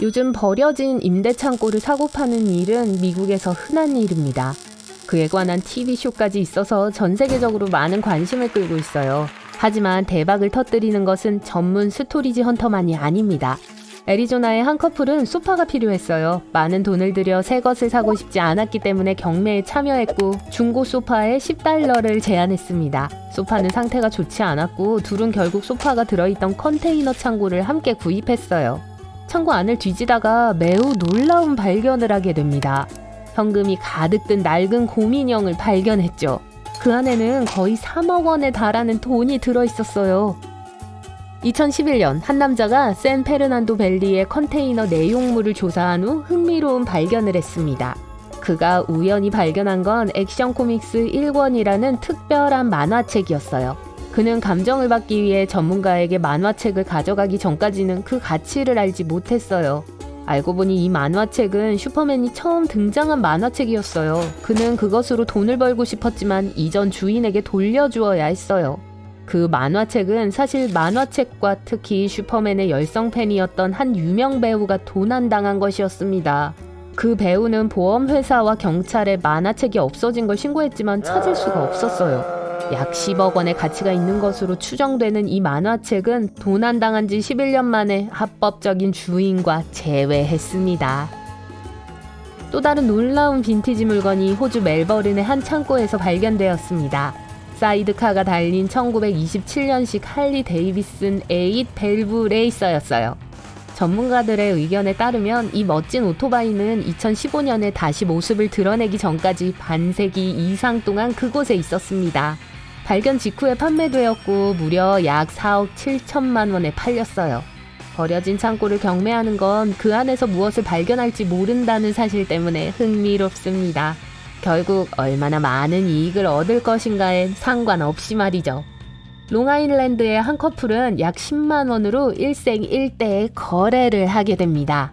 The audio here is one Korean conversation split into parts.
요즘 버려진 임대창고를 사고 파는 일은 미국에서 흔한 일입니다. 그에 관한 TV쇼까지 있어서 전 세계적으로 많은 관심을 끌고 있어요. 하지만 대박을 터뜨리는 것은 전문 스토리지 헌터만이 아닙니다. 애리조나의 한 커플은 소파가 필요했어요. 많은 돈을 들여 새 것을 사고 싶지 않았기 때문에 경매에 참여했고 중고 소파에 $10를 제안했습니다. 소파는 상태가 좋지 않았고 둘은 결국 소파가 들어있던 컨테이너 창고를 함께 구입했어요. 창고 안을 뒤지다가 매우 놀라운 발견을 하게 됩니다. 현금이 가득 든 낡은 곰인형을 발견했죠. 그 안에는 거의 3억 원에 달하는 돈이 들어있었어요. 2011년 한 남자가 샌페르난도 밸리의 컨테이너 내용물을 조사한 후 흥미로운 발견을 했습니다. 그가 우연히 발견한 건 액션 코믹스 1권이라는 특별한 만화책이었어요. 그는 감정을 받기 위해 전문가에게 만화책을 가져가기 전까지는 그 가치를 알지 못했어요. 알고 보니 이 만화책은 슈퍼맨이 처음 등장한 만화책이었어요. 그는 그것으로 돈을 벌고 싶었지만 이전 주인에게 돌려주어야 했어요. 그 만화책은 사실 만화책과 특히 슈퍼맨의 열성 팬이었던 한 유명 배우가 도난당한 것이었습니다. 그 배우는 보험회사와 경찰에 만화책이 없어진 걸 신고했지만 찾을 수가 없었어요. 약 10억 원의 가치가 있는 것으로 추정되는 이 만화책은 도난당한 지 11년 만에 합법적인 주인과 재회했습니다. 또 다른 놀라운 빈티지 물건이 호주 멜버른의 한 창고에서 발견되었습니다. 사이드카가 달린 1927년식 할리 데이비슨 8 밸브 레이서였어요. 전문가들의 의견에 따르면 이 멋진 오토바이는 2015년에 다시 모습을 드러내기 전까지 반세기 이상 동안 그곳에 있었습니다. 발견 직후에 판매되었고 무려 약 4억 7천만 원에 팔렸어요. 버려진 창고를 경매하는 건 그 안에서 무엇을 발견할지 모른다는 사실 때문에 흥미롭습니다. 결국 얼마나 많은 이익을 얻을 것인가엔 상관없이 말이죠. 롱아일랜드의 한 커플은 약 10만 원으로 일생일대의 거래를 하게 됩니다.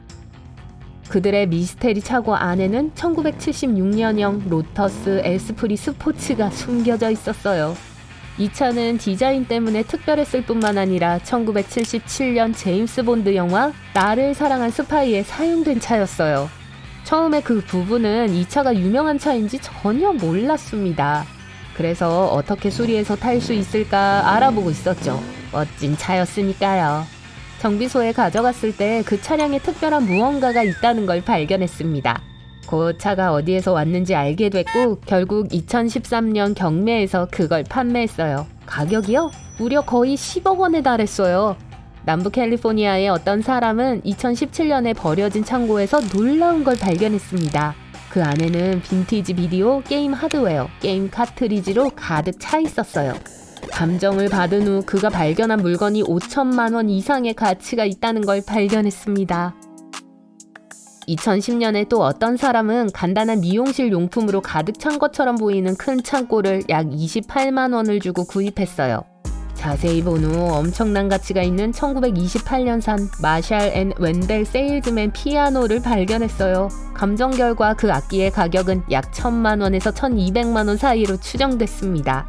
그들의 미스테리 차고 안에는 1976년형 로터스 에스프리 스포츠가 숨겨져 있었어요. 이 차는 디자인 때문에 특별했을 뿐만 아니라 1977년 제임스 본드 영화 나를 사랑한 스파이에 사용된 차였어요. 처음에 그 부부는 이 차가 유명한 차인지 전혀 몰랐습니다. 그래서 어떻게 수리해서 탈 수 있을까 알아보고 있었죠. 멋진 차였으니까요. 정비소에 가져갔을 때 그 차량에 특별한 무언가가 있다는 걸 발견했습니다. 그 차가 어디에서 왔는지 알게 됐고 결국 2013년 경매에서 그걸 판매했어요. 가격이요? 무려 거의 10억 원에 달했어요. 남부 캘리포니아의 어떤 사람은 2017년에 버려진 창고에서 놀라운 걸 발견했습니다. 그 안에는 빈티지 비디오, 게임 하드웨어, 게임 카트리지로 가득 차 있었어요. 감정을 받은 후 그가 발견한 물건이 5천만 원 이상의 가치가 있다는 걸 발견했습니다. 2010년에 또 어떤 사람은 간단한 미용실 용품으로 가득 찬 것처럼 보이는 큰 창고를 약 28만 원을 주고 구입했어요. 자세히 본 후 엄청난 가치가 있는 1928년산 마샬 앤 웬델 세일즈맨 피아노를 발견했어요. 감정 결과 그 악기의 가격은 약 1,000만 원에서 1,200만 원 사이로 추정됐습니다.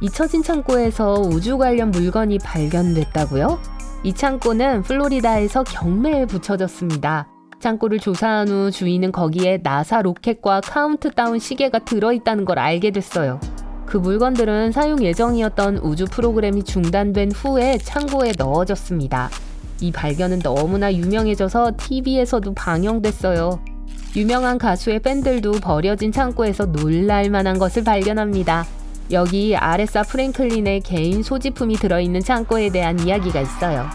잊혀진 창고에서 우주 관련 물건이 발견됐다고요? 이 창고는 플로리다에서 경매에 붙여졌습니다. 창고를 조사한 후 주인은 거기에 나사 로켓과 카운트다운 시계가 들어있다는 걸 알게 됐어요. 그 물건들은 사용 예정이었던 우주 프로그램이 중단된 후에 창고에 넣어졌습니다. 이 발견은 너무나 유명해져서 TV에서도 방영됐어요. 유명한 가수의 팬들도 버려진 창고에서 놀랄만한 것을 발견합니다. 여기 아레사 프랭클린의 개인 소지품이 들어있는 창고에 대한 이야기가 있어요.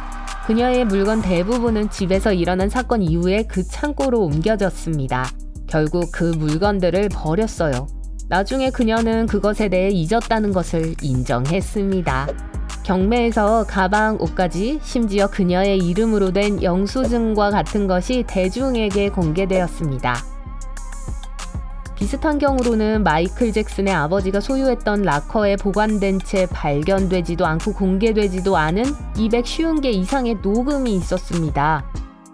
그녀의 물건 대부분은 집에서 일어난 사건 이후에 그 창고로 옮겨졌습니다. 결국 그 물건들을 버렸어요. 나중에 그녀는 그것에 대해 잊었다는 것을 인정했습니다. 경매에서 가방, 옷까지 심지어 그녀의 이름으로 된 영수증과 같은 것이 대중에게 공개되었습니다. 비슷한 경우로는 마이클 잭슨의 아버지가 소유했던 락커에 보관된 채 발견되지도 않고 공개되지도 않은 250개 이상의 녹음이 있었습니다.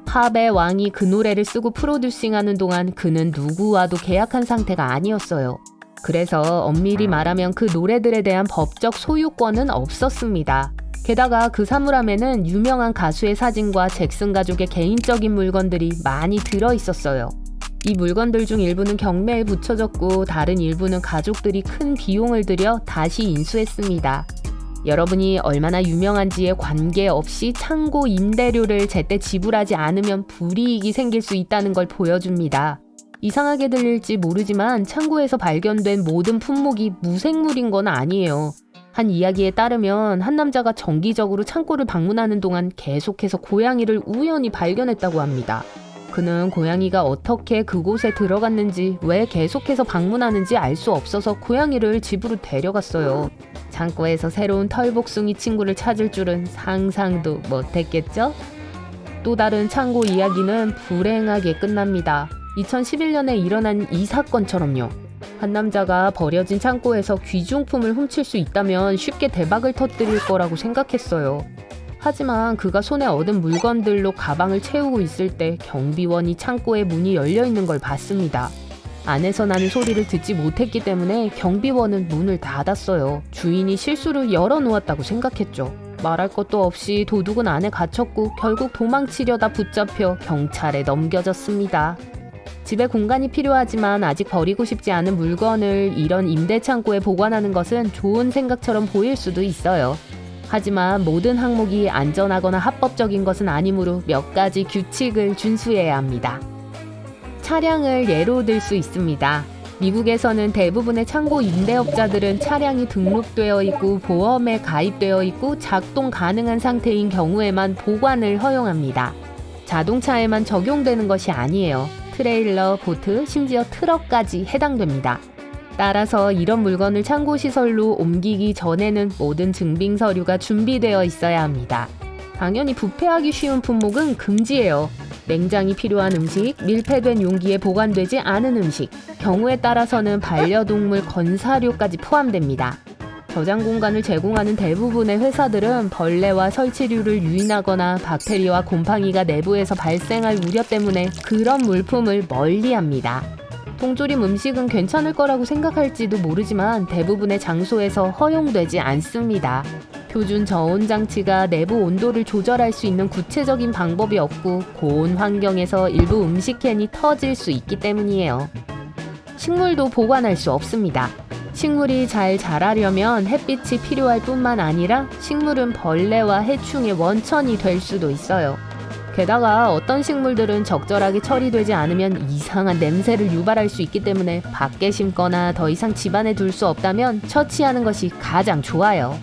팝의 왕이 그 노래를 쓰고 프로듀싱하는 동안 그는 누구와도 계약한 상태가 아니었어요. 그래서 엄밀히 말하면 그 노래들에 대한 법적 소유권은 없었습니다. 게다가 그 사물함에는 유명한 가수의 사진과 잭슨 가족의 개인적인 물건들이 많이 들어있었어요. 이 물건들 중 일부는 경매에 붙여졌고 다른 일부는 가족들이 큰 비용을 들여 다시 인수했습니다. 여러분이 얼마나 유명한지에 관계없이 창고 임대료를 제때 지불하지 않으면 불이익이 생길 수 있다는 걸 보여줍니다. 이상하게 들릴지 모르지만 창고에서 발견된 모든 품목이 무생물인 건 아니에요. 한 이야기에 따르면 한 남자가 정기적으로 창고를 방문하는 동안 계속해서 고양이를 우연히 발견했다고 합니다. 그는 고양이가 어떻게 그곳에 들어갔는지, 왜 계속해서 방문하는지 알 수 없어서 고양이를 집으로 데려갔어요. 창고에서 새로운 털복숭이 친구를 찾을 줄은 상상도 못했겠죠? 또 다른 창고 이야기는 불행하게 끝납니다. 2011년에 일어난 이 사건처럼요. 한 남자가 버려진 창고에서 귀중품을 훔칠 수 있다면 쉽게 대박을 터뜨릴 거라고 생각했어요. 하지만 그가 손에 얻은 물건들로 가방을 채우고 있을 때 경비원이 창고의 문이 열려 있는 걸 봤습니다. 안에서 나는 소리를 듣지 못했기 때문에 경비원은 문을 닫았어요. 주인이 실수로 열어놓았다고 생각했죠. 말할 것도 없이 도둑은 안에 갇혔고 결국 도망치려다 붙잡혀 경찰에 넘겨졌습니다. 집에 공간이 필요하지만 아직 버리고 싶지 않은 물건을 이런 임대창고에 보관하는 것은 좋은 생각처럼 보일 수도 있어요. 하지만 모든 항목이 안전하거나 합법적인 것은 아니므로 몇 가지 규칙을 준수해야 합니다. 차량을 예로 들 수 있습니다. 미국에서는 대부분의 창고 임대업자들은 차량이 등록되어 있고 보험에 가입되어 있고 작동 가능한 상태인 경우에만 보관을 허용합니다. 자동차에만 적용되는 것이 아니에요. 트레일러, 보트, 심지어 트럭까지 해당됩니다. 따라서 이런 물건을 창고 시설로 옮기기 전에는 모든 증빙 서류가 준비되어 있어야 합니다. 당연히 부패하기 쉬운 품목은 금지예요. 냉장이 필요한 음식, 밀폐된 용기에 보관되지 않은 음식, 경우에 따라서는 반려동물 건사료까지 포함됩니다. 저장 공간을 제공하는 대부분의 회사들은 벌레와 설치류를 유인하거나 박테리아와 곰팡이가 내부에서 발생할 우려 때문에 그런 물품을 멀리합니다. 통조림 음식은 괜찮을 거라고 생각할지도 모르지만 대부분의 장소에서 허용되지 않습니다. 표준 저온 장치가 내부 온도를 조절할 수 있는 구체적인 방법이 없고 고온 환경에서 일부 음식캔이 터질 수 있기 때문이에요. 식물도 보관할 수 없습니다. 식물이 잘 자라려면 햇빛이 필요할 뿐만 아니라 식물은 벌레와 해충의 원천이 될 수도 있어요. 게다가 어떤 식물들은 적절하게 처리되지 않으면 이상한 냄새를 유발할 수 있기 때문에 밖에 심거나 더 이상 집안에 둘 수 없다면 처치하는 것이 가장 좋아요.